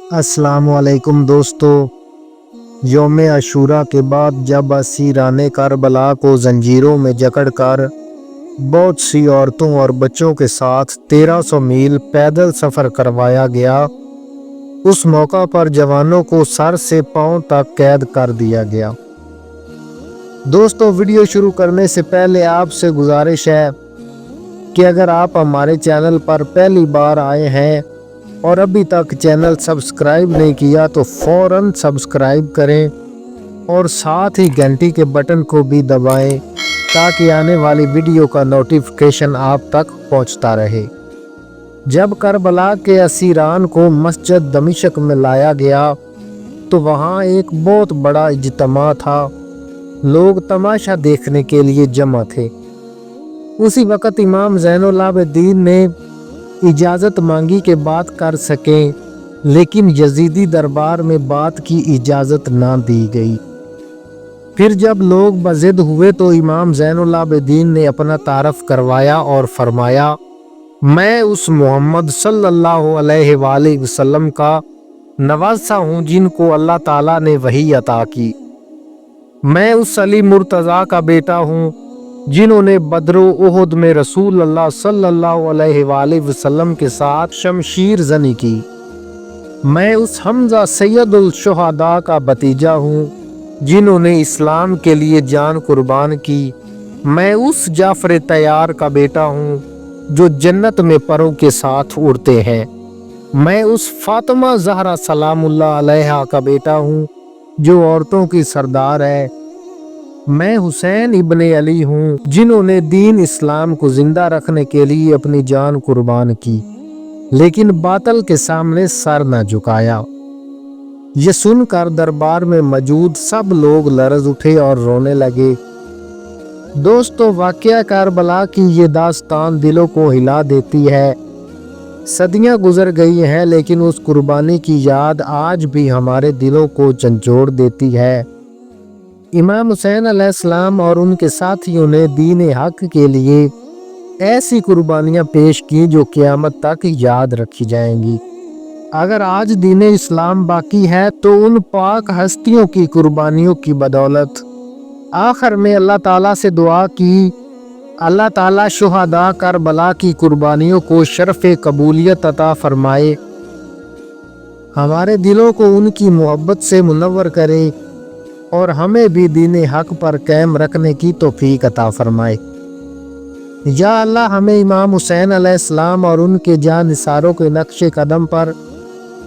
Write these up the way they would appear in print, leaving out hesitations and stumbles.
अस्सलाम वालेकुम दोस्तों। यौम अशूरा के बाद जब असीरान करबला को जंजीरों में जकड़कर बहुत सी औरतों और बच्चों के साथ 1300 मील पैदल सफ़र करवाया गया, उस मौका पर जवानों को सर से पांव तक कैद कर दिया गया। दोस्तों, वीडियो शुरू करने से पहले आपसे गुजारिश है कि अगर आप हमारे चैनल पर पहली बार आए हैं और अभी तक चैनल सब्सक्राइब नहीं किया तो फ़ौरन सब्सक्राइब करें और साथ ही घंटी के बटन को भी दबाएं ताकि आने वाली वीडियो का नोटिफिकेशन आप तक पहुंचता रहे। जब करबला के असीरान को मस्जिद दमिश्क में लाया गया तो वहां एक बहुत बड़ा इज्तिमा था। लोग तमाशा देखने के लिए जमा थे। उसी वक़्त इमाम ज़ैनुल आबिदीन ने इजाज़त मांगी कि बात कर सकें, लेकिन यजीदी दरबार में बात की इजाज़त ना दी गई। फिर जब लोग बज़िद हुए तो इमाम ज़ैनुल आबिदीन ने अपना तारफ़ करवाया और फरमाया, मैं उस मोहम्मद सल्लल्लाहु अलैहि वसल्लम का नवासा हूँ जिनको अल्लाह ताला ने वही अता की। मैं उस अली मुर्तज़ा का बेटा हूँ जिन्होंने बद्रो उहुद में रसूल अल्लाह सल्लल्लाहु अलैहि वसल्लम के साथ शमशीर जनी की। मैं उस हमजा सैयदुल शुहदा का भतीजा हूँ जिन्होंने इस्लाम के लिए जान कुर्बान की। मैं उस जाफर तैयार का बेटा हूँ जो जन्नत में परों के साथ उड़ते हैं। मैं उस फातिमा ज़हरा सलामुल्लाह अलैहा का बेटा हूँ जो औरतों की सरदार है। मैं हुसैन इब्ने अली हूँ जिन्होंने दीन इस्लाम को जिंदा रखने के लिए अपनी जान कुर्बान की, लेकिन बातिल के सामने सर न झुकाया। ये सुनकर दरबार में मौजूद सब लोग लरज उठे और रोने लगे। दोस्तों, वाक़या करबला की ये दास्तान दिलों को हिला देती है। सदियां गुजर गई हैं, लेकिन उस कुर्बानी की याद आज भी हमारे दिलों को झंझोड़ देती है। इमाम हुसैन अलैहिस्सलाम और उनके साथियों ने दीन हक के लिए ऐसी कुर्बानियां पेश की जो क़यामत तक याद रखी जाएंगी। अगर आज दीन इस्लाम बाकी है तो उन पाक हस्तियों की कुर्बानियों की बदौलत। आखिर में अल्लाह ताला से दुआ की, अल्लाह ताला शुहदा करबला की कुर्बानियों को शरफ़ कबूलियत अता फरमाए, हमारे दिलों को उनकी मोहब्बत से मुनव्वर करे और हमें भी दीन हक पर कायम रखने की तौफीक अता फरमाए। या अल्लाह, हमें इमाम हुसैन अलैहिस्सलाम और उनके जानिसारों के नक्शे कदम पर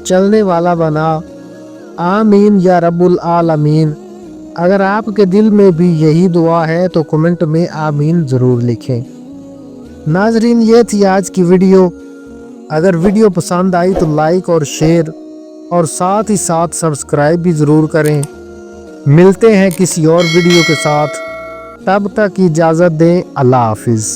चलने वाला बना। आमीन या रब्बुल आलमीन। अगर आपके दिल में भी यही दुआ है तो कमेंट में आमीन ज़रूर लिखें। नाजरीन, ये थी आज की वीडियो। अगर वीडियो पसंद आई तो लाइक और शेयर और साथ ही साथ सब्सक्राइब भी ज़रूर करें। मिलते हैं किसी और वीडियो के साथ, तब तक इजाज़त दें। अल्लाह हाफिज़।